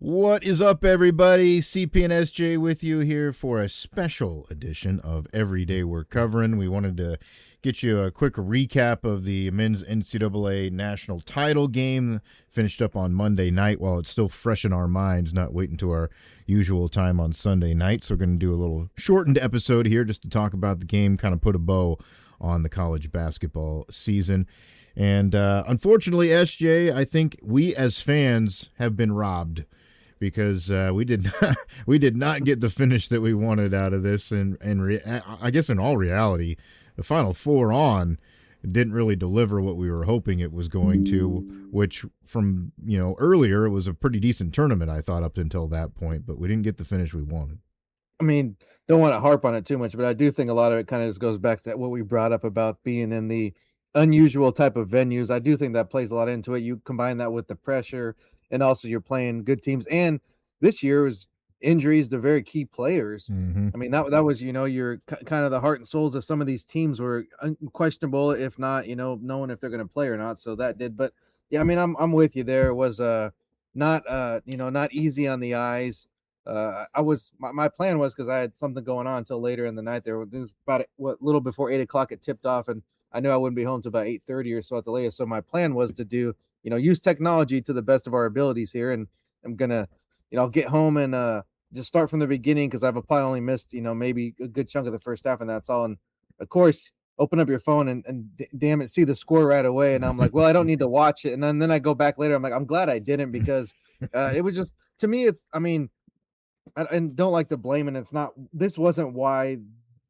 What is up, everybody? CP and SJ with you here for a special edition of Every Day We're Covering. We wanted to get you a quick recap of the men's NCAA national title game. Finished up on Monday night while it's still fresh in our minds, not waiting to our usual time on Sunday night. So we're going to do a little shortened episode here just to talk about the game, kind of put a bow on the college basketball season. And unfortunately, SJ, I think we as fans have been robbed, because we did not get the finish that we wanted out of this, and I guess in all reality, the Final Four didn't really deliver what we were hoping it was going to. Which from earlier, it was a pretty decent tournament, I thought, up until that point, but we didn't get the finish we wanted. I mean, don't want to harp on it too much, but I do think a lot of it kind of just goes back to what we brought up about being in the unusual type of venues. I do think that plays a lot into it. You combine that with the pressure, and also you're playing good teams. And this year was injuries to very key players. Mm-hmm. I mean, that was, your kind of the heart and souls of some of these teams were questionable, if not, knowing if they're going to play or not. So that did, but yeah, I mean, I'm with you there. It was not easy on the eyes. My plan was, because I had something going on until later in the night. It was about a little before 8:00 it tipped off, and I knew I wouldn't be home till about 8:30 or so at the latest. So my plan was to do, use technology to the best of our abilities here. And I'm going to, get home and just start from the beginning, because I've probably only missed, maybe a good chunk of the first half, and that's all. And of course, open up your phone and damn it, see the score right away. And I'm like, well, I don't need to watch it. And then I go back later. I'm like, I'm glad I didn't, because it was just, to me, and don't like to blame, and this wasn't why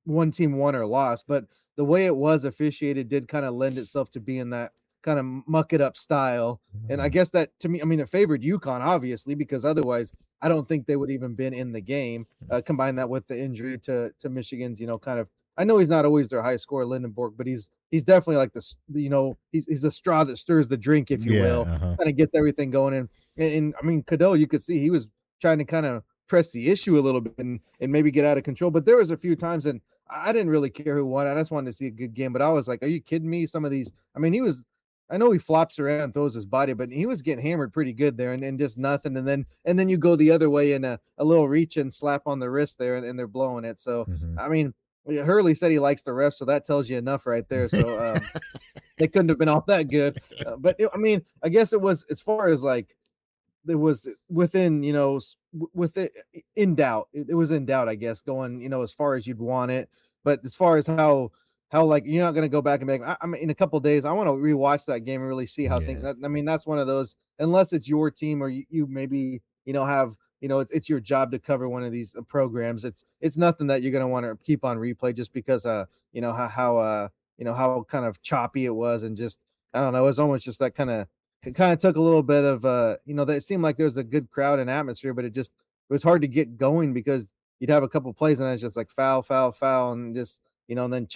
one team won or lost, but the way it was officiated did kind of lend itself to being that kind of muck it up style. And I guess that, to me, it favored UConn, obviously, because otherwise I don't think they would even been in the game. Combine that with the injury to Michigan's, kind of, I know he's not always their high scorer, Lindenborg, but he's definitely like this, he's the straw that stirs the drink, if you will, kind of gets everything going in. And I mean, Cadeau, you could see he was trying to kind of press the issue a little bit and maybe get out of control. But there was a few times, and I didn't really care who won. I just wanted to see a good game. But I was like, are you kidding me? Some of these, I know he flops around and throws his body, but he was getting hammered pretty good there, and just nothing. And then you go the other way in a little reach and slap on the wrist there, and they're blowing it. So, I mean, Hurley said he likes the refs, so that tells you enough right there. So they couldn't have been all that good. I guess it was, as far as like, it was within, with it in doubt. It was in doubt, I guess, going, as far as you'd want it. But as far as how like, you're not going to go back and be like, in a couple of days, I want to rewatch that game and really see how things. That's one of those, unless it's your team, or you maybe have, it's your job to cover one of these programs. It's nothing that you're going to want to keep on replay, just because how kind of choppy it was, and just, I don't know, it was almost just that kind of. It kind of took a little bit of that it seemed like there was a good crowd and atmosphere, but it was hard to get going, because you'd have a couple plays and it's just like foul, and just, and then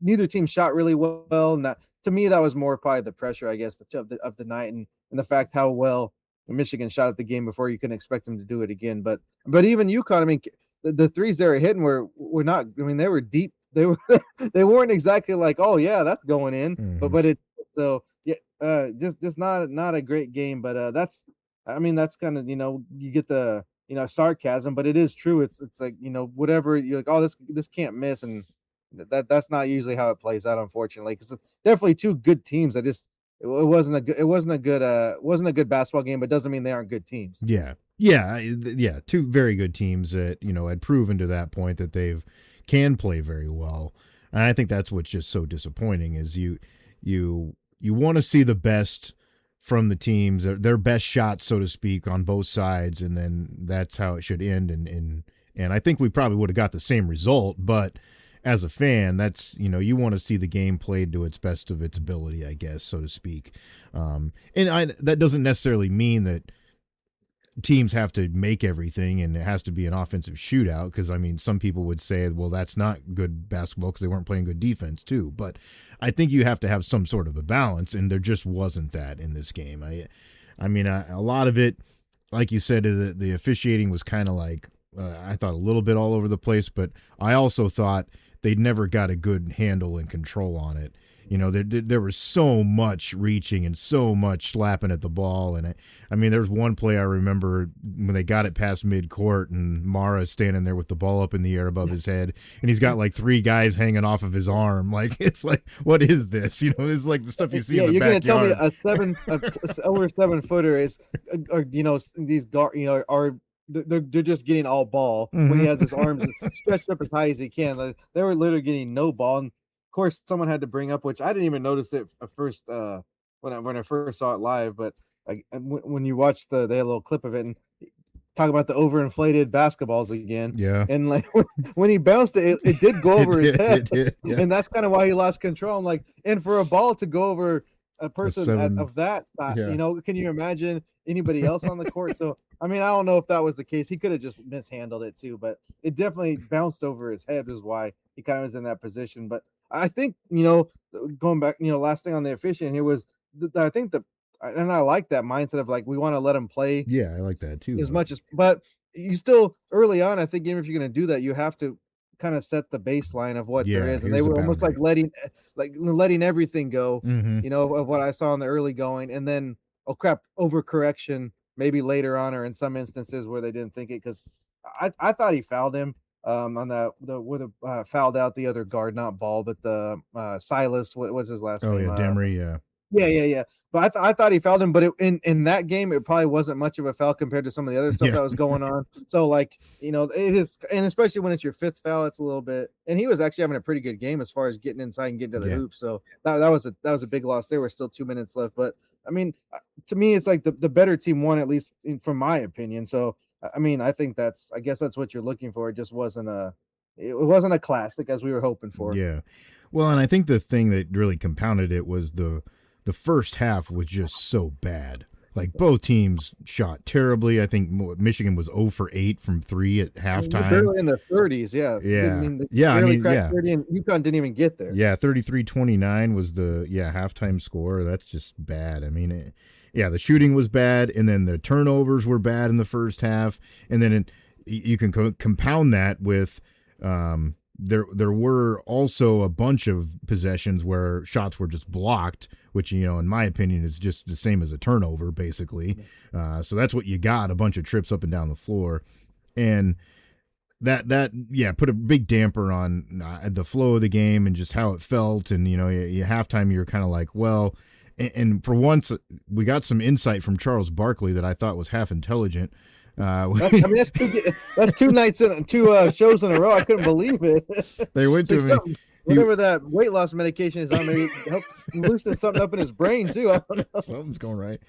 neither team shot really well. And that, to me, that was more probably the pressure, I guess, of the night, and the fact how well Michigan shot at the game before. You couldn't expect them to do it again. But even UConn, the threes they were hitting were not. They were deep. They weren't exactly like, oh yeah, that's going in. Mm-hmm. But it so. Just not a great game, but that's kind of, you get the, sarcasm, but it is true. It's like, whatever, you're like, oh, this can't miss, and that's not usually how it plays out, unfortunately, because definitely two good teams. It wasn't a good basketball game, but doesn't mean they aren't good teams. Yeah, two very good teams that had proven to that point that can play very well, and I think that's what's just so disappointing is you want to see the best from the teams, their best shots, so to speak, on both sides, and then that's how it should end. And I think we probably would have got the same result, but as a fan, that's, you want to see the game played to its best of its ability, I guess, so to speak. That doesn't necessarily mean that teams have to make everything and it has to be an offensive shootout, because some people would say, well, that's not good basketball because they weren't playing good defense too. But I think you have to have some sort of a balance, and there just wasn't that in this game. A lot of it, like you said, the officiating was kind of like, I thought, a little bit all over the place, but I also thought they'd never got a good handle and control on it. there was so much reaching and so much slapping at the ball. And I mean, there's one play I remember when they got it past midcourt and Mara's standing there with the ball up in the air above his head, and he's got like 3 guys hanging off of his arm. Like, it's like, what is this? It's like the stuff you see in the backyard. You're gonna tell me over 7 footer is, or these are. They're just getting all ball when he has his arms stretched up as high as he can. They were literally getting no ball. And of course, someone had to bring up, which I didn't even notice it at first when I first saw it live. But like when you watch they had a little clip of it and talk about the overinflated basketballs again. Yeah. And like when he bounced it did go over his head, yeah. and that's kind of why he lost control. I'm like, and for a ball to go over a person of that, can you imagine anybody else on the court? So I mean, I don't know if that was the case. He could have just mishandled it too, but it definitely bounced over his head, is why he kind of was in that position. But I think, going back, last thing on the officiating here was, I think and I like that mindset of like, we want to let him play. Yeah, I like that too. As much as, but you still early on, I think even if you're going to do that, you have to kind of set the baseline of what there is. And they were almost like letting everything go, of what I saw in the early going, and then, oh crap, overcorrection maybe later on, or in some instances where they didn't think it, because I thought he fouled him on fouled out the other guard, not Ball, but the Silas. What was his last name? Oh yeah, Demery. Yeah. But I thought he fouled him, but in that game, it probably wasn't much of a foul compared to some of the other stuff that was going on. So like, it is, and especially when it's your 5th foul, it's a little bit. And he was actually having a pretty good game as far as getting inside and getting to the hoop. So that was a big loss. There were still 2 minutes left, but I mean, to me, it's like the better team won, at least from my opinion. So I mean, I guess that's what you're looking for. It just wasn't a classic as we were hoping for. Yeah. Well, and I think the thing that really compounded it was the first half was just so bad. Like, both teams shot terribly. I think Michigan was 0 for 8 from 3 at halftime. Barely in the 30s, yeah. I mean, 30, and UConn didn't even get there. Yeah, 33-29 was the halftime score. That's just bad. I mean, the shooting was bad, and then the turnovers were bad in the first half, and then you can compound that with there were also a bunch of possessions where shots were just blocked, which, in my opinion, is just the same as a turnover, basically. So that's what you got, a bunch of trips up and down the floor. And that put a big damper on the flow of the game and just how it felt. And, halftime, you're kind of like, well, and for once, we got some insight from Charles Barkley that I thought was half intelligent. That's 2 nights in 2 shows in a row. I couldn't believe it. They went to me. Whatever that weight loss medication is on there, help loosen something up in his brain too. I don't know. Something's going right.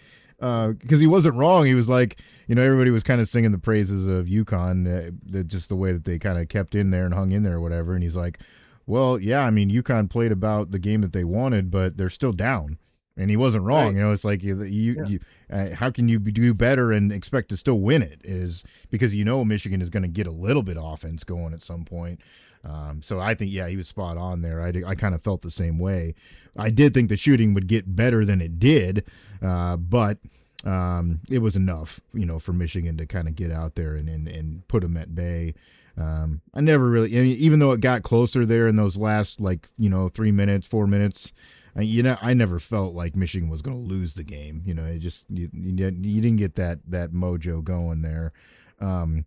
Because he wasn't wrong. He was like, everybody was kind of singing the praises of UConn, just the way that they kind of kept in there and hung in there or whatever. And he's like, well, yeah, I mean, UConn played about the game that they wanted, but they're still down. And he wasn't wrong. Right. It's like how can you do better and expect to still win it? Is because Michigan is going to get a little bit of offense going at some point. So I think he was spot on there. I kind of felt the same way. I did think the shooting would get better than it did, but it was enough, for Michigan to kind of get out there and put them at bay. I never really, even though it got closer there in those last 3 minutes, 4 minutes. I never felt like Michigan was going to lose the game. It just you didn't get that mojo going there, and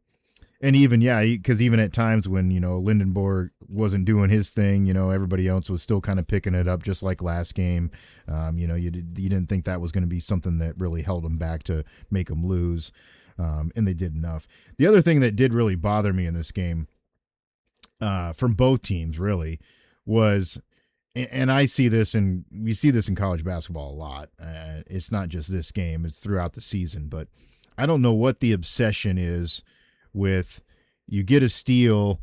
even because even at times when Lindenborg wasn't doing his thing, everybody else was still kind of picking it up, just like last game. You didn't think that was going to be something that really held them back to make them lose, and they did enough. The other thing that did really bother me in this game, from both teams, really, was. And we see this in college basketball a lot. It's not just this game; it's throughout the season. But I don't know what the obsession is with you get a steal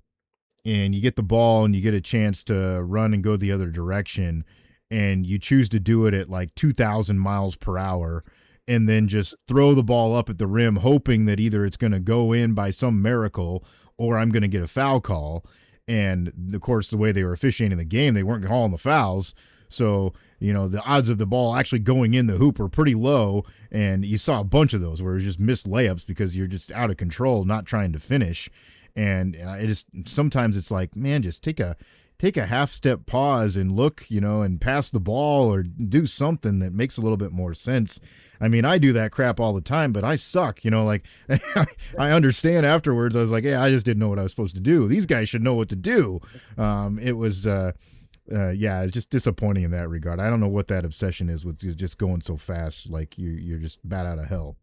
and you get the ball and you get a chance to run and go the other direction, and you choose to do it at like 2,000 miles per hour, and then just throw the ball up at the rim, hoping that either it's going to go in by some miracle or I'm going to get a foul call. And, of course, the way they were officiating the game, they weren't calling the fouls. So, the odds of the ball actually going in the hoop were pretty low. And you saw a bunch of those where it was just missed layups because you're just out of control, not trying to finish. And sometimes it's like, man, just take a take a half step pause and look, and pass the ball or do something that makes a little bit more sense. I mean, I do that crap all the time, but I suck, like I understand afterwards. I was like, yeah, I just didn't know what I was supposed to do. These guys should know what to do. It was, it's just disappointing in that regard. I don't know what that obsession is with just going so fast. Like you're just bat out of hell.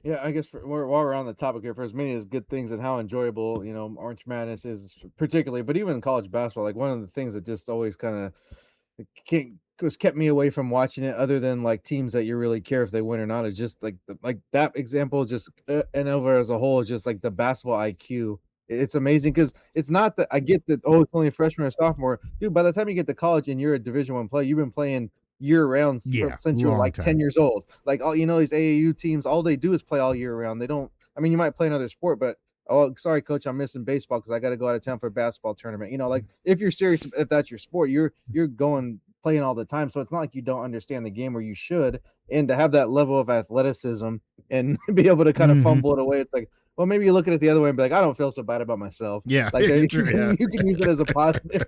Yeah, I guess while we're on the topic here, for as many as good things and how enjoyable, Orange Madness is particularly, but even in college basketball, like one of the things that just always kind of can't was kept me away from watching it other than like teams that you really care if they win or not is just like like that example just and over as a whole is just like the basketball IQ. It's amazing because it's not that I get that it's only a freshman or sophomore, dude. By the time you get to college and you're a Division I player, you've been playing year round Yeah, since you're like time. 10 years old. Like all these AAU teams, all they do is play all year round. They don't. I mean, you might play another sport, but oh, sorry, coach, I'm missing baseball because I got to go out of town for a basketball tournament. Like if you're serious, if that's your sport, you're going playing all the time. So it's not like you don't understand the game, or you should. And to have that level of athleticism and be able to kind of fumble it away, it's like, well, maybe you look at it the other way and be like, I don't feel so bad about myself. Yeah, like true, you can use it as a positive.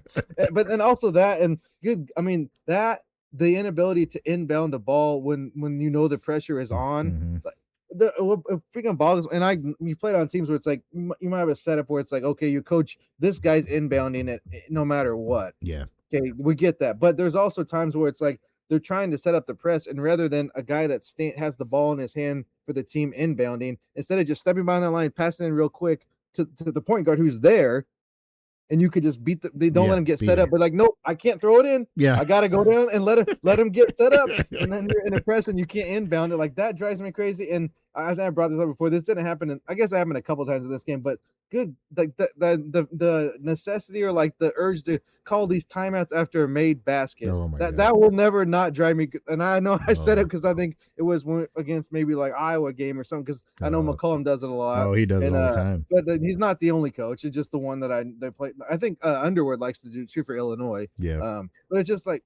But then also that and good. I mean that the inability to inbound a ball when the pressure is on. Like, the freaking boggles, and you played on teams where it's like you might have a setup where it's like, okay, you coach this guy's inbounding it no matter what. Yeah. Okay, we get that, but there's also times where it's like they're trying to set up the press, and rather than a guy that has the ball in his hand for the team inbounding, instead of just stepping behind that line, passing in real quick to the point guard who's there, and you could just beat they don't let him get set up. But like, nope, I can't throw it in. Yeah, I gotta go down and let him get set up, and then you're in a press and you can't inbound it. Like that drives me crazy. And I think I brought this up before. This didn't happen, and I guess it happened a couple times in this game, but good, like the necessity or like the urge to call these timeouts after a made basket. Oh my God. That will never not drive me. And I know I said it because I think it was against maybe like Iowa game or something, because I know McCollum does it a lot. Oh, he does it all the time. But he's not the only coach. It's just the one that they play. I think Underwood likes to do too for Illinois. Yeah. But it's just like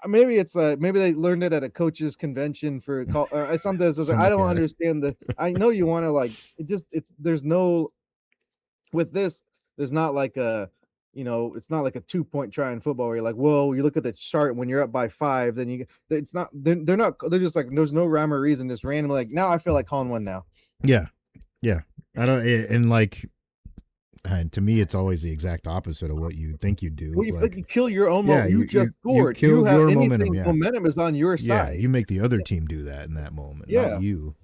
maybe it's maybe they learned it at a coaches convention for something. I don't understand I know you want to like there's no with this. There's not like it's not like a 2-point try in football where you're like, whoa, you look at the chart when you're up by 5, then it's not they're not they're just like there's no rhyme or reason, just randomly like now I feel like calling one now. Yeah. I don't and like. And to me, it's always the exact opposite of what you think you do. Well, you kill your own momentum. You just scored. You have your momentum. Momentum is on your side. Yeah, you make the other team do that in that moment, not you.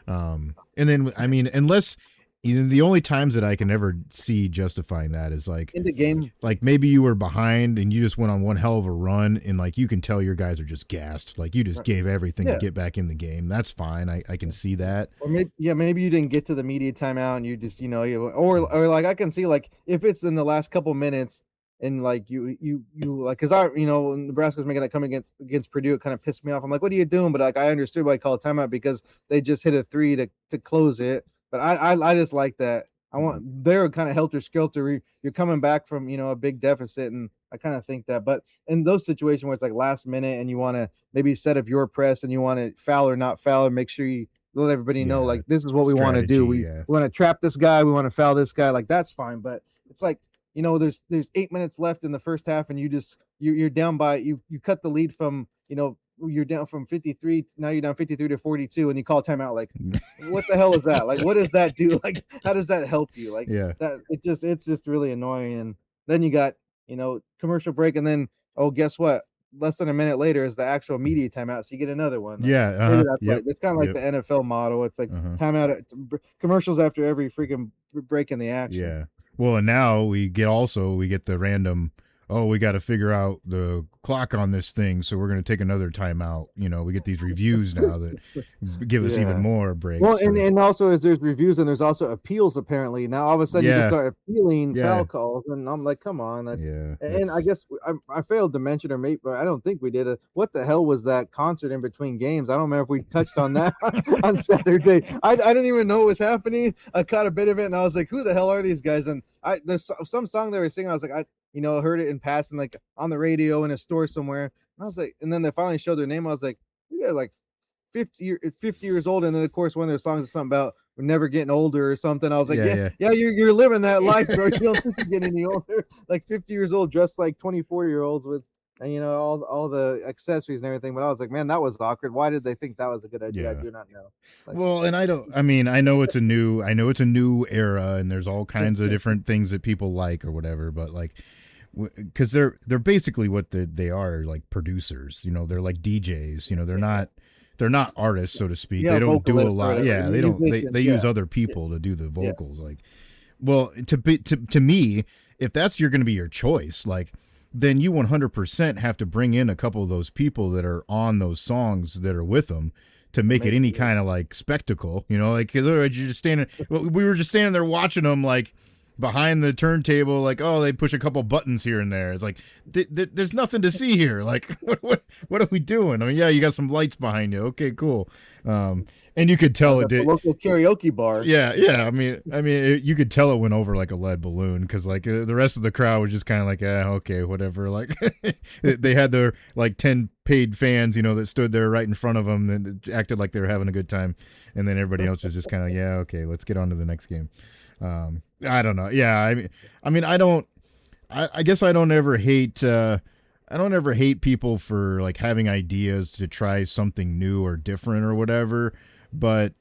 And then, I mean, unless the only times that I can ever see justifying that is like in the game, like maybe you were behind and you just went on one hell of a run, and like you can tell your guys are just gassed. Like you just gave everything to get back in the game. That's fine. I can see that. Or maybe you didn't get to the media timeout and you just or like I can see like if it's in the last couple minutes and like you like because Nebraska's making that come against Purdue, it kind of pissed me off. I'm like, what are you doing? But like I understood why I called timeout because they just hit a 3 to close it. But I just like that. They're kind of helter-skelter. You're coming back from, a big deficit, and I kind of think that. But in those situations where it's like last minute and you want to maybe set up your press and you want to foul or not foul, or make sure you let everybody know, like, this is what we want to do. We want to trap this guy. We want to foul this guy. Like, that's fine. But it's like, there's 8 minutes left in the first half, and you're down by, you cut the lead from, you're down from 53, now you're down 53 to 42, and you call timeout. Like, what the hell is that? Like, what does that do? Like, how does that help you? Like, that it's just really annoying. And then you got, commercial break, and then, oh, guess what? Less than a minute later is the actual media timeout, so you get another one. It's kind of like the NFL model. It's like timeout, commercials after every freaking break in the action. Yeah. Well, and now we get the random, we got to figure out the clock on this thing, so we're going to take another timeout. We get these reviews now that give us even more breaks. Well, and also as there's reviews and there's also appeals apparently. Now all of a sudden you can start appealing foul calls, and I'm like, come on. And I guess I failed to mention, or maybe I don't think we did it. What the hell was that concert in between games? I don't remember if we touched on that on Saturday. I didn't even know it was happening. I caught a bit of it, and I was like, who the hell are these guys? And there's some song they were singing. I was like, heard it in passing, like on the radio in a store somewhere. And I was like, and then they finally showed their name. I was like, you got like 50 years old, and then of course one of their songs is something about we're never getting older or something. I was like, Yeah, yeah, yeah. yeah, you're living that life, bro. You don't think you're getting any older. Like 50 years old, dressed like 24-year-olds with, and all the accessories and everything. But I was like, man, that was awkward. Why did they think that was a good idea? I Yeah. do not know. Like, Well, and I mean, I know it's a new era, and there's all kinds of different things that people like or whatever, but like, because they're basically what they are, like producers. They're like DJs. They're not artists, so to speak. yeah, They don't do a vocalists or lot. whatever, Yeah, they don't. They musicians. they use Yeah, other yeah, people to do the yeah. vocals. Like, well, to me, if that's going to be your choice, like, then you 100% have to bring in a couple of those people that are on those songs that are with them to make it any kind of like spectacle, like otherwise you're just standing. Well, we were just standing there watching them like behind the turntable, like, oh, they push a couple buttons here and there. It's like there's nothing to see here. Like, what are we doing? I mean, yeah, you got some lights behind you. Okay, cool. And you could tell it The did. local karaoke bar. Yeah, yeah. You could tell it went over like a lead balloon because like the rest of the crowd was just kind of like, okay, whatever. Like they had their like 10 paid fans, that stood there right in front of them and acted like they were having a good time, and then everybody else was just kind of, yeah, okay, let's get on to the next game. I don't know. Yeah, I don't. I guess I don't ever hate. I don't ever hate people for like having ideas to try something new or different or whatever, but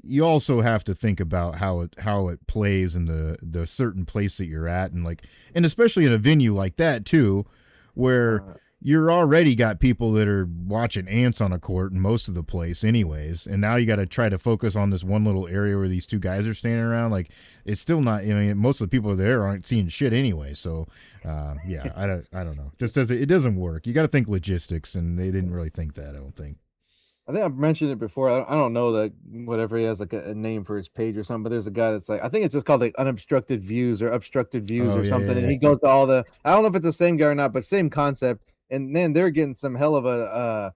you also have to think about how it plays in the certain place that you're at, and especially in a venue like that too, where you're already got people that are watching ants on a court in most of the place anyways, and now you got to try to focus on this one little area where these two guys are standing around. Like, it's still not, most of the people there aren't seeing shit anyway, so yeah, I don't know, it doesn't work. You got to think logistics, and they didn't really think that, I don't think. I think I've mentioned it before. I don't know that whatever he has like a name for his page or something, but there's a guy that's like, I think it's just called like unobstructed views or obstructed views Oh, or yeah, something. yeah, And he goes to all the, I don't know if it's the same guy or not, but same concept. And then they're getting some hell of a,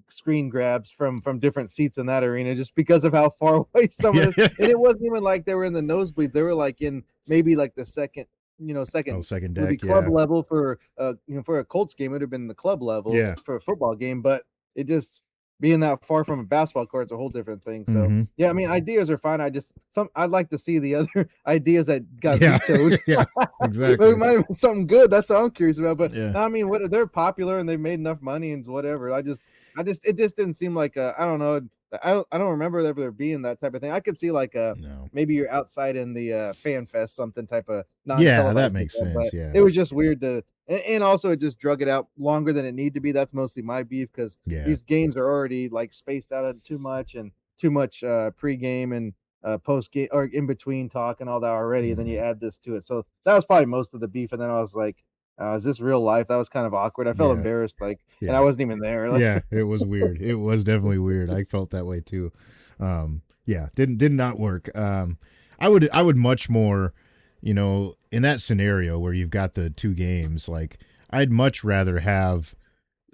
screen grabs from different seats in that arena just because of how far away some of this. And it wasn't even like they were in the nosebleeds. They were like in maybe like the second, second second would be deck, club yeah. level for, for a Colts game, it would have been the club level Yeah. for a football game, but it just, being that far from a basketball court is a whole different thing. So yeah, I mean, ideas are fine. I'd like to see the other ideas that got vetoed. Yeah, exactly. It might have been something good. That's what I'm curious about. But Yeah. I mean, they're popular and they've made enough money and whatever. It just didn't seem like I don't know. I don't remember there being that type of thing. I could see like No. maybe you're outside in the fan fest, something type of Yeah, that makes sense. but Yeah. it was just weird and also it just drug it out longer than it needed to be. That's mostly my beef because these games are already like spaced out too much pregame and post game or in between talk and all that already. And then you add this to it. So that was probably most of the beef. And then I was like, is this real life? That was kind of awkward. I felt embarrassed, and I wasn't even there. Yeah, it was weird. It was definitely weird. I felt that way too. Yeah, did not work. I would much more, in that scenario where you've got the two games, like, I'd much rather have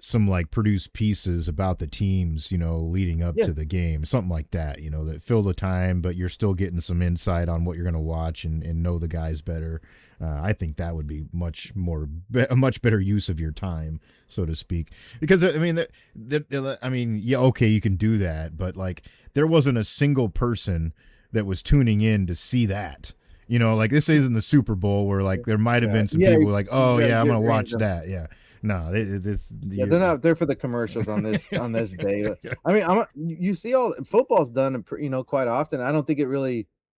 some like produced pieces about the teams, leading up to the game, something like that, that fill the time, but you're still getting some insight on what you're going to watch and know the guys better. I think that would be a much better use of your time, so to speak. Because I mean, yeah, okay, you can do that, but like, there wasn't a single person that was tuning in to see that. Like, this isn't the Super Bowl where like there might have been some people like, oh yeah, I'm gonna watch that. Yeah. No, they're not there for the commercials on this day. I mean, you see all football's done, quite often. I don't think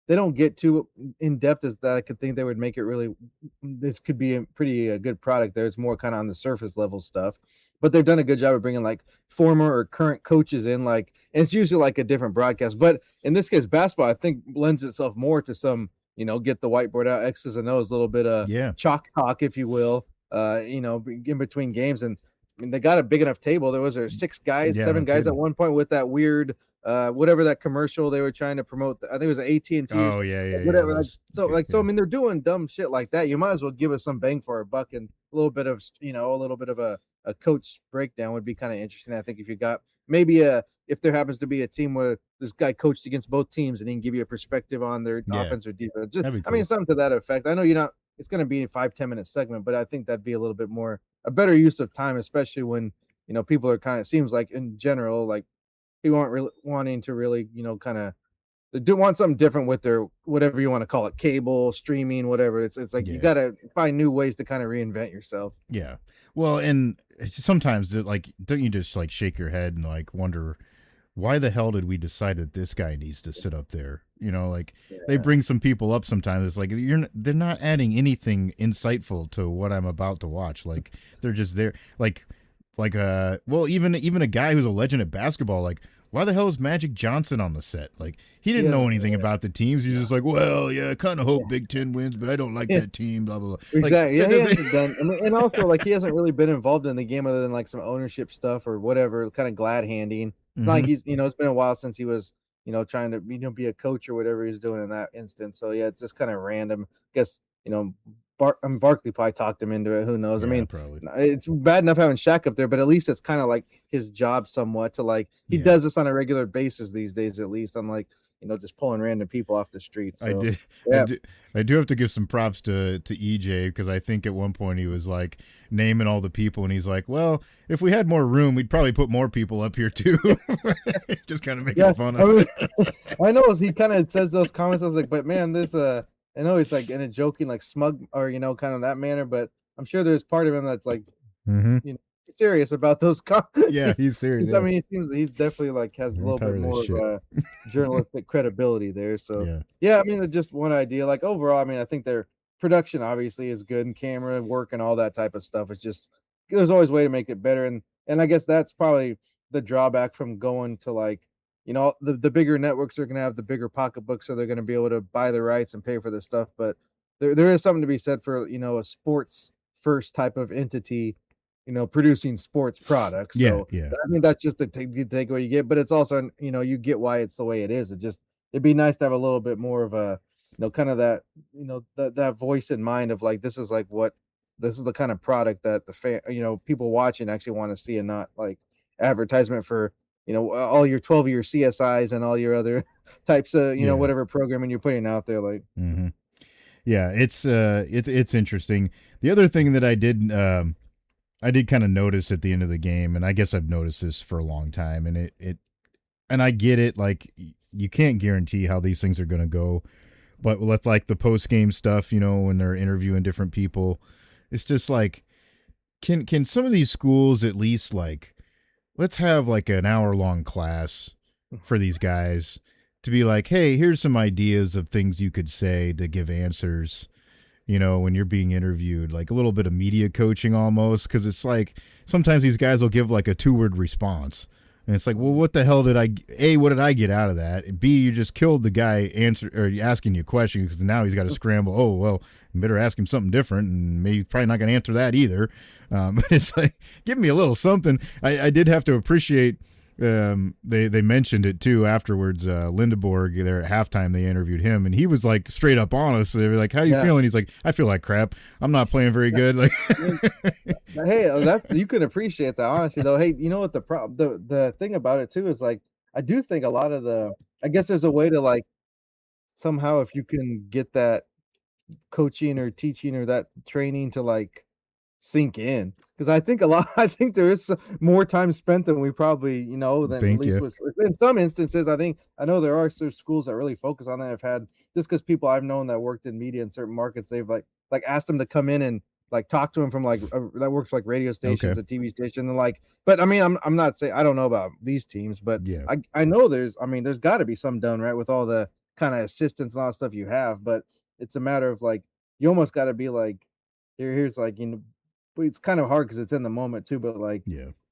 they don't get too in depth as that. I could think they would make it really. This could be a pretty good product. There's more kind of on the surface level stuff, but they've done a good job of bringing like former or current coaches in. Like, and it's usually like a different broadcast. But in this case, basketball I think lends itself more to some, get the whiteboard out, X's and O's, a little bit of chalk talk, if you will. In between games, and I mean, they got a big enough table. There was 7 guys at one point with that weird whatever that commercial they were trying to promote. I think it was AT&T. Oh yeah, whatever. So I mean, they're doing dumb shit like that. You might as well give us some bang for our buck, and a little bit of a coach breakdown would be kind of interesting. I think if you got maybe if there happens to be a team where this guy coached against both teams and he can give you a perspective on their offense or defense. Just, cool. I mean, something to that effect. I know you're not. It's going to be a 5-10 minute segment, but I think that'd be a little bit more a better use of time, especially when people are kind of seems like in general like wanting to really, kind of do want something different with their whatever you want to call it, cable, streaming, whatever. It's like you Yeah. got to find new ways to kind of reinvent yourself. Yeah. Well, and sometimes like don't you just like shake your head and like wonder why the hell did we decide that this guy needs to sit up there? Like they Yeah. bring some people up sometimes. It's like they're not adding anything insightful to what I'm about to watch. Like they're just there. Well, even a guy who's a legend at basketball, like why the hell is Magic Johnson on the set? Like he didn't know anything about the teams. He's just like, well, yeah, I kind of hope Big Ten wins, but I don't like that team. Blah blah blah. Exactly. Like, Yeah, he hasn't done, and also like he hasn't really been involved in the game other than like some ownership stuff or whatever, kind of glad handing. It's not like he's, it's been a while since he was, trying to, be a coach or whatever he's doing in that instance. So yeah, it's just kind of random. Guess, Barkley probably talked him into it. Who knows? I Yeah, mean, probably. it's bad enough having Shaq up there, but at least it's kind of like his job somewhat to like he does this on a regular basis these days, at least, unlike just pulling random people off the street. So, I do have to give some props to EJ because I think at one point he was like naming all the people and he's like, well, if we had more room, we'd probably put more people up here too. Just kind of making fun of it. I know he kind of says those comments. I was like, but man, this I know he's like in a joking, like smug or kind of that manner, but I'm sure there's part of him that's like, serious about those comments. Yeah, he's serious. I mean, he's definitely like has a little bit more of journalistic credibility there. So yeah, I mean, just one idea. Like overall, I mean, I think their production obviously is good and camera work and all that type of stuff. It's just there's always a way to make it better, and I guess that's probably the drawback from going to like the bigger networks are going to have the bigger pocketbooks, so they're going to be able to buy the rights and pay for this stuff. But there is something to be said for a sports first type of entity, producing sports products. So yeah. I mean that's just the takeaway you get, but it's also you get why it's the way it is. It'd be nice to have a little bit more of a kind of that that voice in mind of like this is the kind of product that the fan people watching actually want to see and not like advertisement for all your 12-year CSIs and all your other types of whatever programming you're putting out there. Like yeah, it's interesting. The other thing that I did kind of notice at the end of the game, and I guess I've noticed this for a long time, and and I get it, like you can't guarantee how these things are going to go, but with like the post game stuff, when they're interviewing different people, it's just like can some of these schools at least like let's have like an hour-long class for these guys to be like, hey, here's some ideas of things you could say to give answers, when you're being interviewed, like a little bit of media coaching almost, because it's like sometimes these guys will give like a 2-word response. And it's like, well, what the hell what did I get out of that? B, you just killed the guy asking you a question because now he's got to scramble. Oh, well, you better ask him something different, and maybe probably not going to answer that either. But it's like, give me a little something. I did have to appreciate. They mentioned it too afterwards. Lindeborg there at halftime, they interviewed him, and he was like straight up honest. They were like, "How do you feel?" And he's like, "I feel like crap. I'm not playing very good." Like, hey, you can appreciate that honestly, though. Hey, you know what the thing about it too is like I do think a lot of I guess there's a way to like somehow if you can get that coaching or teaching or that training to like sink in because I think there is more time spent than we probably than at least was in some instances. I know there are some schools that really focus on that. I've had just because people I've known that worked in media in certain markets, they've like asked them to come in and like talk to them from like that works like radio stations, a TV station, and like. But I mean, I'm not saying I don't know about these teams, but I know there's got to be some done right with all the kind of assistance and all that stuff you have, but it's a matter of like you almost got to be like here's like but it's kind of hard because it's in the moment too. But like,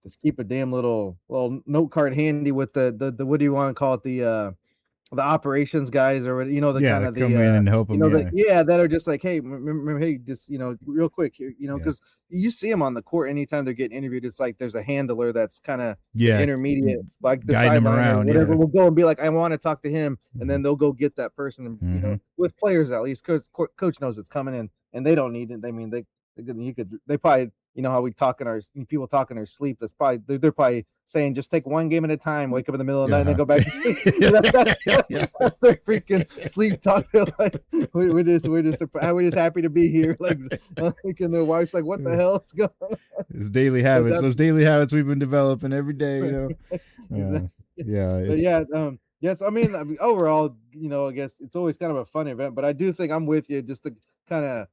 just keep a damn little note card handy with the what do you want to call it the operations guys or the kind of come in and help them. That are just like hey just real quick here because you see them on the court anytime they're getting interviewed. It's like there's a handler that's kind of intermediate like the guiding them around. Whatever will go and be like I want to talk to him, and then they'll go get that person. And, with players at least because coach knows it's coming in and they don't need it. I mean they probably how we talk in our people talk in their sleep. That's probably they're probably saying just take one game at a time, wake up in the middle of the night and then go back to sleep. That's their freaking sleep talk. They're like we're just happy to be here. Like and their wife's like, what the hell is going on? It's daily habits. Those daily habits we've been developing every day. Yeah, But it's yeah, yes, I mean, overall, I guess it's always kind of a fun event, but I do think I'm with you just to kind of,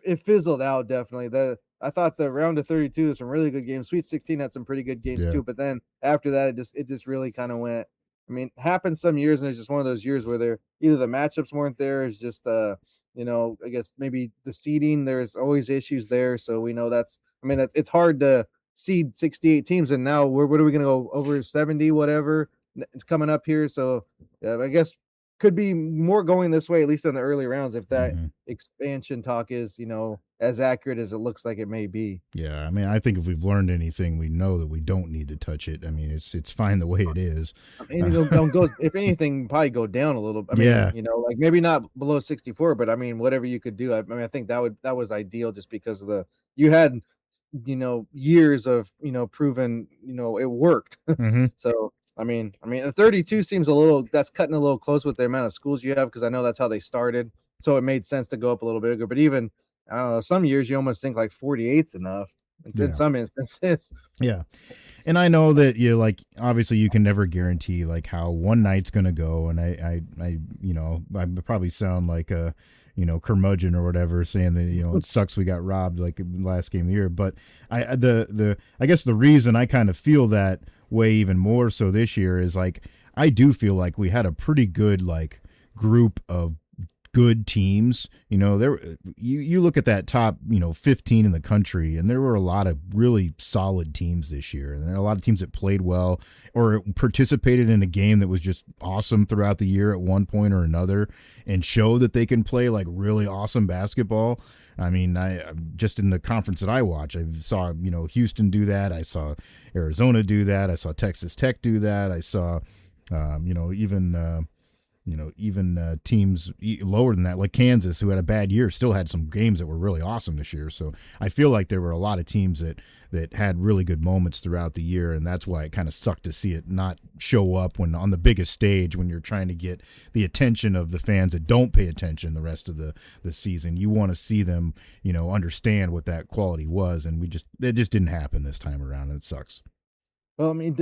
it fizzled out definitely. I thought the round of 32 was some really good games. Sweet 16 had some pretty good games yeah. too, but then after that, it just really kind of went. I mean, happened some years, and it's just one of those years where either the matchups weren't there, it's just I guess maybe the seeding. There's always issues there, so we know that's. I mean, it's hard to seed 68 teams, and now what are we going to go over 70, whatever? It's coming up here. So I guess could be more going this way, at least in the early rounds, if that Mhm. expansion talk is, as accurate as it looks like it may be. Yeah, I mean, I think if we've learned anything, we know that we don't need to touch it. I mean, it's fine the way it is. I mean, goes if anything, probably go down a little. I mean, Yeah. like maybe not below 64, but I mean, whatever you could do. I mean, I think that was ideal just because of you had years of proven it worked. Hmm. So a 32 seems a little that's cutting a little close with the amount of schools you have because I know that's how they started. So it made sense to go up a little bigger. But even I don't know, some years you almost think like 48's enough in Yeah. some instances. Yeah. And I know that you like obviously you can never guarantee like how one night's gonna go, and I probably sound like a curmudgeon or whatever, saying that it sucks we got robbed like in the last game of the year. But I guess the reason I kind of feel that way even more so this year is like I do feel like we had a pretty good like group of good teams. You look at that top 15 in the country, and there were a lot of really solid teams this year, and there are a lot of teams that played well or participated in a game that was just awesome throughout the year at one point or another, and show that they can play like really awesome basketball. I mean, I just in the conference that I watch, I saw Houston do that. I saw Arizona do that. I saw Texas Tech do that. I saw even teams lower than that, like Kansas, who had a bad year, still had some games that were really awesome this year. So I feel like there were a lot of teams that had really good moments throughout the year, and that's why it kind of sucked to see it not show up when on the biggest stage when you're trying to get the attention of the fans that don't pay attention the rest of the season. You want to see them, understand what that quality was, and it just didn't happen this time around, and it sucks. Well, I mean,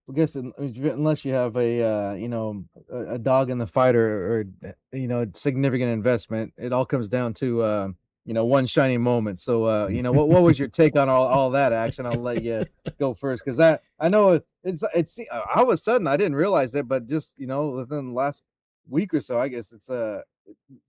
I guess unless you have a dog in the fight or significant investment, it all comes down to one shiny moment. So what was your take on all that action? I'll let you go first because that I know it's all of a sudden I didn't realize it, but just within the last week or so, I guess it's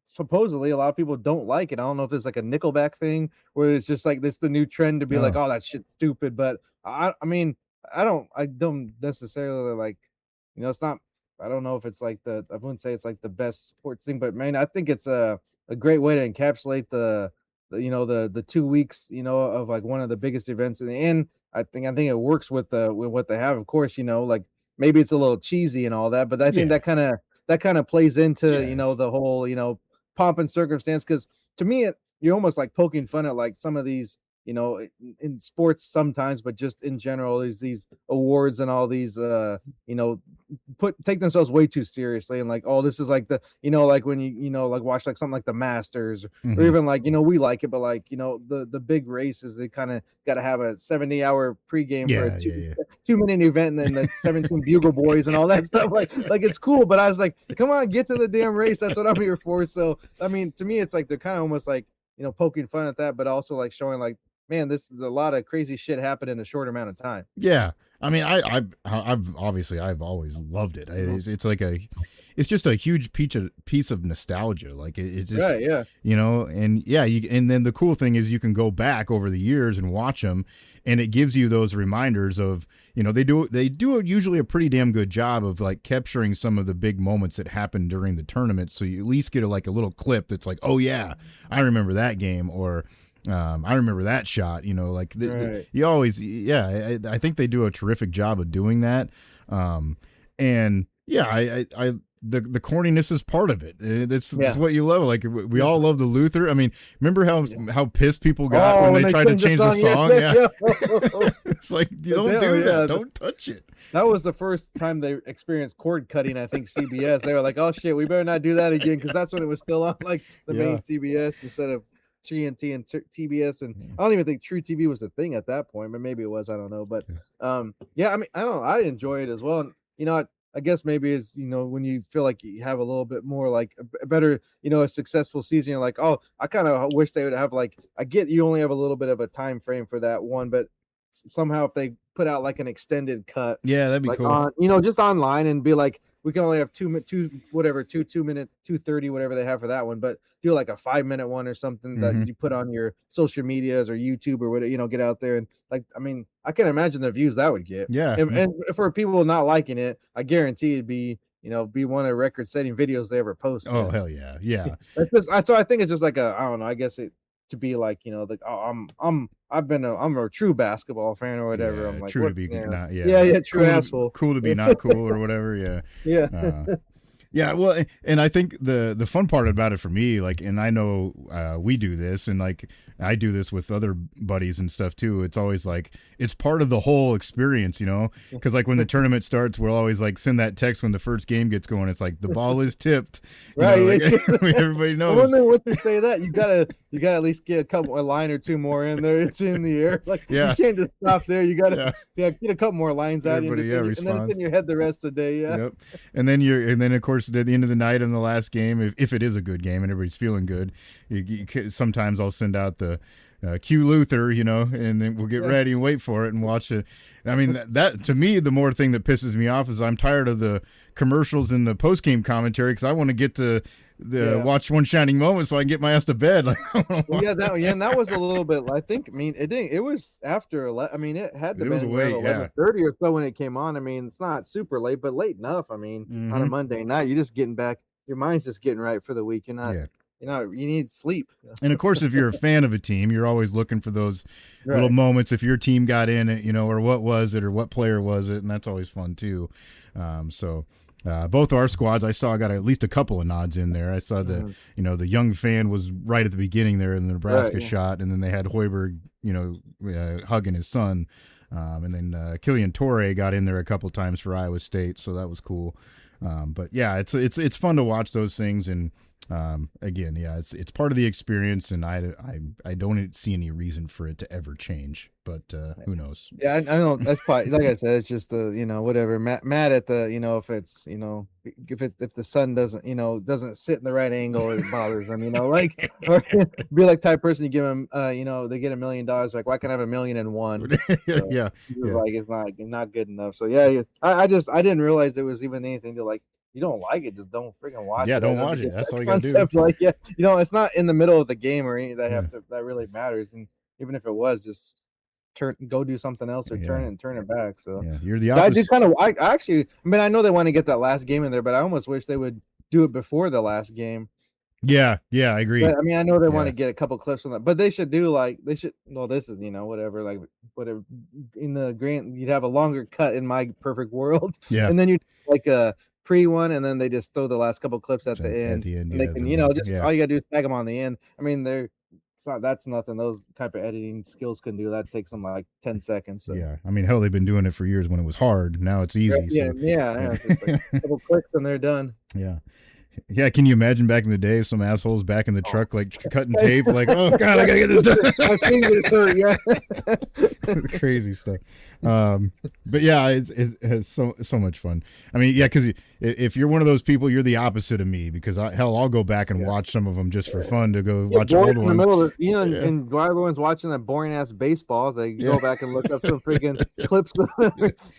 supposedly a lot of people don't like it. I don't know if it's like a Nickelback thing where it's just like this the new trend to be like, Oh, oh, that shit's stupid. But I mean, I don't necessarily like, it's not I don't know if it's like I wouldn't say it's like the best sports thing, but man, I think it's a great way to encapsulate the 2 weeks, of like one of the biggest events in the end. I think it works with what they have. Of course, like maybe it's a little cheesy and all that, but I think yeah, that kind of plays into, yeah, it's the whole, pomp and circumstance because to me you're almost like poking fun at like some of these in sports sometimes, but just in general, there's these awards and all these, you know, take themselves way too seriously and like, oh, this is like like when like watch like something like the Masters or hmm even like we like it, but like the big races, they kind of got to have a 70-hour pregame for a yeah, two yeah, yeah. 2 minute event and then the 17 Bugle Boys and all that stuff. Like it's cool, but I was like, come on, get to the damn race. That's what I'm here for. So I mean, to me, it's like they're kind of almost like poking fun at that, but also like showing like man, this is a lot of crazy shit happened in a short amount of time. Yeah, I mean, I've obviously I've always loved it. Mhm. It's like it's just a huge piece of nostalgia. Like it's just Right, yeah. and yeah, and then the cool thing is you can go back over the years and watch them, and it gives you those reminders of they do usually a pretty damn good job of like capturing some of the big moments that happened during the tournament. So you at least get like a little clip that's like, oh yeah, I remember that game, or I remember that shot. Like Right. you always, yeah. I think they do a terrific job of doing that. And yeah, the corniness is part of it. It's Yeah. what you love. Like we all love the Luther. I mean, remember Yeah. how pissed people got Oh, when when they they tried to changed the change the song, song? yeah, Yeah, yeah. it's like you But don't yeah, do yeah, that. Don't touch it. that was the first time they experienced cord cutting, I think, CBS. They were like, "Oh shit, we better not do that again," because that's when it was still on like the Yeah. main CBS instead of TNT and TBS. And I don't even think True TV was the thing at that point, but maybe it was. I don't know. But yeah, I mean, I don't know. I enjoy it as well. I guess maybe it's, when you feel like you have a little bit more like a better, a successful season, you're like, oh, I kind of wish they would have like, I get you only have a little bit of a time frame for that one, but somehow if they put out like an extended cut, Yeah, that'd be like cool. on, just online and be like, we can only have whatever, 2 minute, 2:30, whatever they have for that one, but do like a 5 minute one or something that Mm-hmm. you put on your social medias or YouTube or whatever, get out there and like, I mean, I can imagine the views that would get. Yeah. And for people not liking it, I guarantee it'd be one of the record setting videos they ever post. Oh, And hell yeah. Yeah. so I think it's just like I don't know, I guess it to be like, like, oh, I'm a true basketball fan or whatever. I'm Yeah. like, True to what? be Yeah, not. yeah, Yeah. yeah, true Cool. asshole. Cool to be not cool or whatever. Yeah. Yeah. Yeah, well, and I think the fun part about it for me, like, and I know we do this, and like I do this with other buddies and stuff too. It's always like it's part of the whole experience, because like when the tournament starts, we'll always like send that text when the first game gets going. It's like the ball is tipped, Right? everybody I knows. wonder what to say that you gotta at least get a line or two more in there. It's in the air. Like Yeah. you can't just stop there. You gotta get a couple more lines out, Everybody, and then it's responds. in your head the rest of the day. Yeah. Yep. And then of course at the end of the night in the last game, if it is a good game and everybody's feeling good, sometimes I'll send out the Q Luther, and then we'll get ready and wait for it and watch it. I mean, that to me, the more thing that pisses me off is I'm tired of the commercials and the post game commentary because I want to get to watch one shining moment so I can get my ass to bed. Like, and that was a little bit. I think. I mean, it didn't. It was after. I mean, it had to be 11:30 or so when it came on. I mean, it's not super late, but late enough. I mean, on a Monday night, you're just getting back. Your mind's just getting right for the week. You're not. You need sleep. And of course, if you're a fan of a team, you're always looking for those little moments. If your team got in it, or what was it, or what player was it, and that's always fun too. Both our squads, I saw got at least a couple of nods in there. I saw the young fan was right at the beginning there in the Nebraska shot, and then they had Hoiberg, hugging his son, and then Killian Torre got in there a couple times for Iowa State, so that was cool. But yeah, it's fun to watch those things, and again, yeah, it's part of the experience, and I don't see any reason for it to ever change, but who knows? Yeah, I know that's probably, like I said, it's just whatever. Mad at the if it's if the sun doesn't sit in the right angle, it bothers them. Like, or be like type person, you give them they get $1 million, like, why can't I have 1,000,001? So, yeah. Like it's not good enough. So yeah, I didn't realize there was even anything to like. You don't like it, just don't freaking watch it. Yeah, don't watch it. That's all you gotta do. Like, it's not in the middle of the game or anything that really matters. And even if it was, just go do something else or turn it back. So yeah, you're the opposite. I do kind of. I actually, I mean, I know they want to get that last game in there, but I almost wish they would do it before the last game. Yeah, I agree. But, I mean, I know they want to get a couple clips on that, but they should do well, this is whatever, like whatever in the grand, you'd have a longer cut in my perfect world. Yeah, and then you like a pre one, and then they just throw the last couple clips at the end. And they can, all you gotta do is tag them on the end. I mean, that's nothing. Those type of editing skills can do that. Takes them like 10 seconds. So. Yeah, I mean, hell, they've been doing it for years when it was hard. Now it's easy. Yeah. It's just like a couple clicks and they're done. Yeah. Yeah, can you imagine back in the day, some assholes back in the truck, like cutting tape, like, oh God, I gotta get this done. My fingers hurt, yeah. Crazy stuff. But yeah, it's so much fun. I mean, yeah, because if you're one of those people, you're the opposite of me, because I'll go back and watch some of them just for fun to go watch old ones. In the middle of and while everyone's watching that boring ass baseballs, they go back and look up some freaking clips of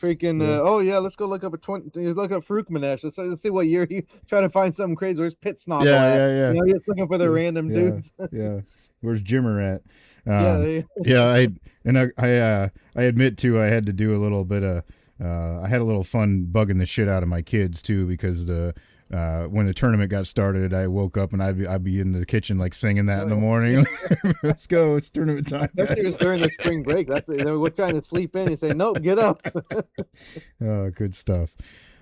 freaking. Oh yeah, let's go look up look up Frukmanesh. Let's see what year he try to find something crazy. Where's Pit Snob? Yeah. You're looking for the random dudes. Yeah. Where's Jimmer at? I admit too, I had to do a little bit of I had a little fun bugging the shit out of my kids too, because when the tournament got started, I woke up and I'd be in the kitchen like singing that in the morning. Let's go, it's tournament time. Especially during the spring break. We're trying to sleep in. You say, nope, get up. Oh, good stuff.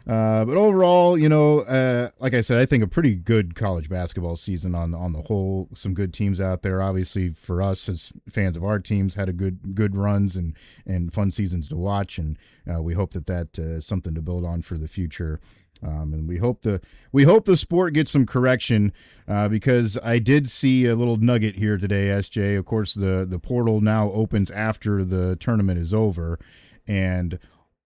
But overall, like I said, I think a pretty good college basketball season on the whole. Some good teams out there. Obviously, for us as fans of our teams, had a good runs and fun seasons to watch, and we hope that is something to build on for the future. And we hope the sport gets some correction, because I did see a little nugget here today, SJ. Of course, the portal now opens after the tournament is over, and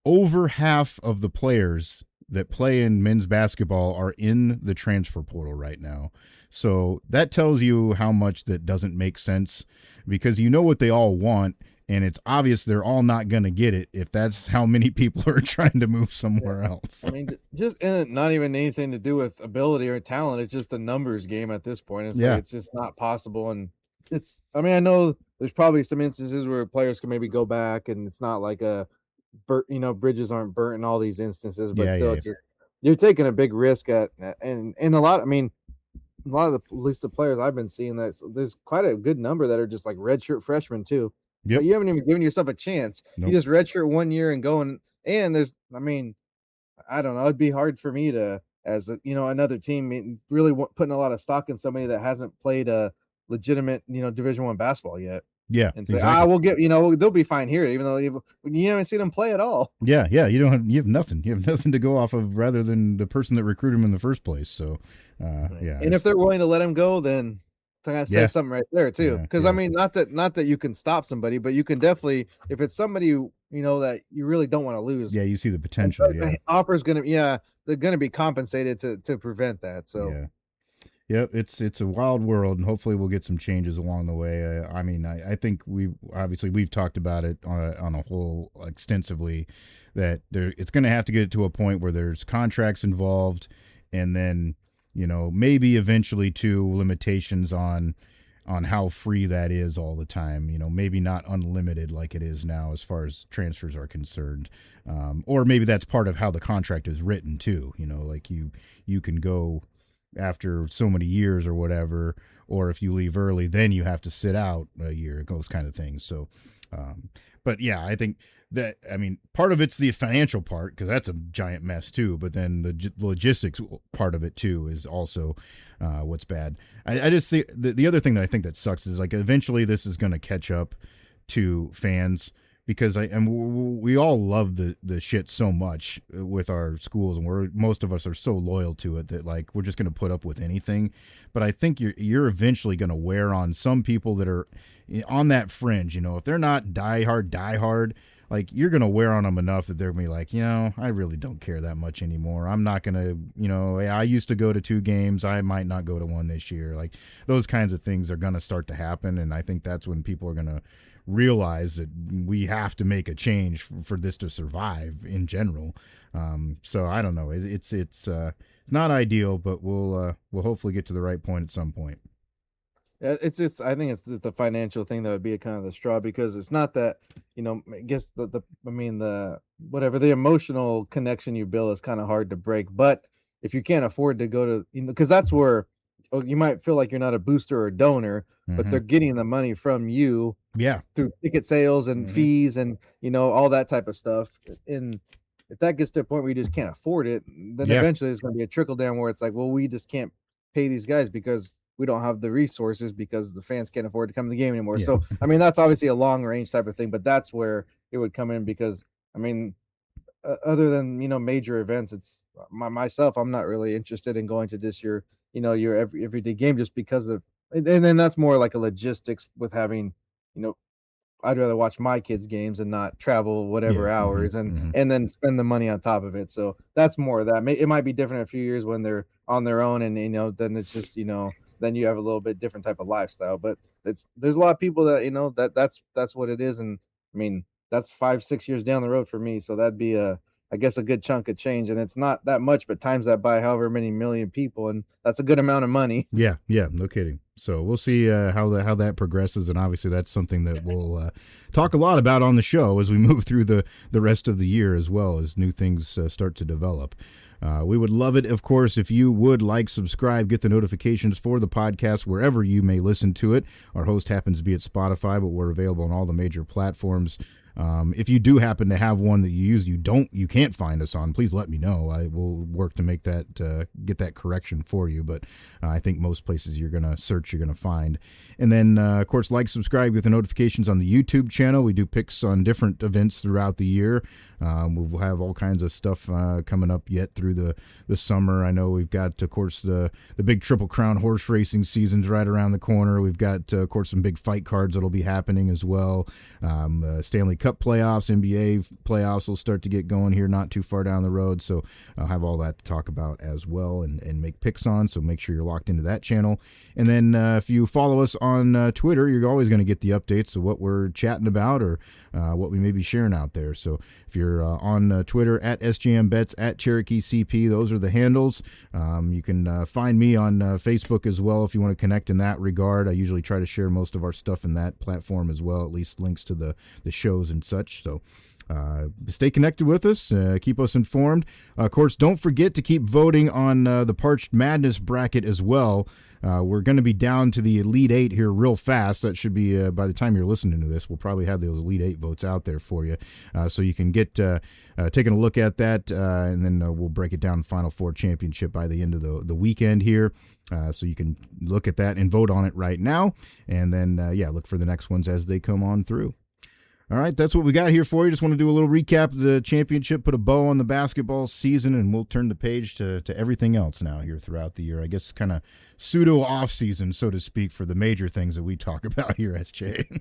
over half of the players that play in men's basketball are in the transfer portal right now. So that tells you how much that doesn't make sense, because you know what they all want, and it's obvious they're all not going to get it if that's how many people are trying to move somewhere else. I mean, just not even anything to do with ability or talent. It's just a numbers game at this point. It's like, it's just not possible. And I mean, I know there's probably some instances where players can maybe go back, and it's not like bridges aren't burnt in all these instances, but still, you're taking a big risk and a lot. I mean, a lot of at least the players I've been seeing, that there's quite a good number that are just like redshirt freshmen too. But you haven't even given yourself a chance. Nope. You just redshirt 1 year and go, and there's, I mean, I don't know. It'd be hard for me to, as another team, really putting a lot of stock in somebody that hasn't played a legitimate, Division I basketball yet. Yeah, and say, exactly. We'll get, they'll be fine here, even though you haven't seen them play at all. Yeah, you have nothing. You have nothing to go off of, rather than the person that recruited them in the first place. So, yeah. And if they're willing to let him go, then I gotta say something right there too. Because I mean, not that you can stop somebody, but you can definitely, if it's somebody that you really don't want to lose. Yeah, you see the potential. The offer's they're gonna be compensated to prevent that. So. Yep, it's a wild world, and hopefully we'll get some changes along the way. I mean, I think we've talked about it on a whole extensively, that it's going to have to get to a point where there's contracts involved, and then maybe eventually too limitations on how free that is all the time. Maybe not unlimited like it is now as far as transfers are concerned, or maybe that's part of how the contract is written too. Like you can go after so many years or whatever, or if you leave early, then you have to sit out a year, those kind of things. So, but yeah, I think that, I mean, part of it's the financial part, because that's a giant mess too, but then the logistics part of it too is also what's bad. I just think the other thing that I think that sucks is, like, eventually this is going to catch up to fans, because we all love the shit so much with our schools, and most of us are so loyal to it that, like, we're just going to put up with anything. But I think you're eventually going to wear on some people that are on that fringe. If they're not diehard, like, you're going to wear on them enough that they're going to be like, I really don't care that much anymore. I'm not going to, I used to go to 2 games. I might not go to 1 this year. Like, those kinds of things are going to start to happen. And I think that's when people are going to realize that we have to make a change for this to survive in general. So I don't know. It's not ideal, but we'll hopefully get to the right point at some point. It's just, I think it's just the financial thing that would be a kind of the straw, because it's not that, I guess the whatever, the emotional connection you build is kind of hard to break. But if you can't afford to go to, because that's where you might feel like you're not a booster or a donor, but they're getting the money from you through ticket sales and fees and, all that type of stuff. And if that gets to a point where you just can't afford it, then eventually there's going to be a trickle down where it's like, well, we just can't pay these guys because we don't have the resources, because the fans can't afford to come to the game anymore. So, I mean, that's obviously a long range type of thing, but that's where it would come in, because, I mean, other than, major events, it's myself, I'm not really interested in going to this your everyday game, just because of, and then that's more like a logistics with having, I'd rather watch my kids' games and not travel whatever hours and then spend the money on top of it. So that's more of that. It might be different in a few years when they're on their own, and then it's just then you have a little bit different type of lifestyle. But there's a lot of people that that's what it is, and I mean, that's 5-6 years down the road for me. So that'd be I guess a good chunk of change, and it's not that much, but times that by however many million people, and that's a good amount of money. Yeah, no kidding. So we'll see how that progresses, and obviously that's something that we'll talk a lot about on the show as we move through the rest of the year, as well as new things start to develop. We would love it, of course, if you would subscribe, get the notifications for the podcast wherever you may listen to it. Our host happens to be at Spotify, but we're available on all the major platforms. If you do happen to have one that you use, you can't find us on, please let me know. I will work to make that, get that correction for you. But I think most places you're going to search, you're going to find. And then, of course, subscribe, get the notifications on the YouTube channel. We do picks on different events throughout the year. We'll have all kinds of stuff coming up yet through the summer. I know we've got, of course, the big Triple Crown horse racing season's right around the corner. We've got, of course, some big fight cards that'll be happening as well. Stanley Cup playoffs, NBA playoffs will start to get going here not too far down the road. So I'll have all that to talk about as well and make picks on. So make sure you're locked into that channel. And then if you follow us on Twitter, you're always going to get the updates of what we're chatting about or what we may be sharing out there. So if you're on Twitter at SJMBets, at Cherokee CP, those are the handles. You can find me on Facebook as well if you want to connect in that regard. I usually try to share most of our stuff in that platform as well, at least links to the shows and such. So stay connected with us. Keep us informed. Of course, don't forget to keep voting on the Parched Madness bracket as well. We're going to be down to the Elite Eight here real fast. That should be, by the time you're listening to this, we'll probably have those Elite Eight votes out there for you. So you can get taking a look at that, and then we'll break it down Final Four championship by the end of the weekend here. So you can look at that and vote on it right now. And then, look for the next ones as they come on through. All right, that's what we got here for you. Just want to do a little recap of the championship, put a bow on the basketball season, and we'll turn the page to everything else now here throughout the year. I guess kind of pseudo off-season, so to speak, for the major things that we talk about here, SJ.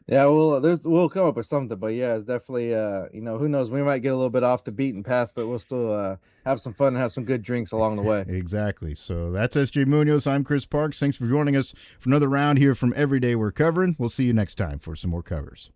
Yeah, we'll come up with something, but yeah, it's definitely who knows, we might get a little bit off the beaten path, but we'll still have some fun and have some good drinks along the way. Exactly. So that's SJ Munoz. I'm Chris Parks. Thanks for joining us for another round here from Every Day We're Covering. We'll see you next time for some more covers.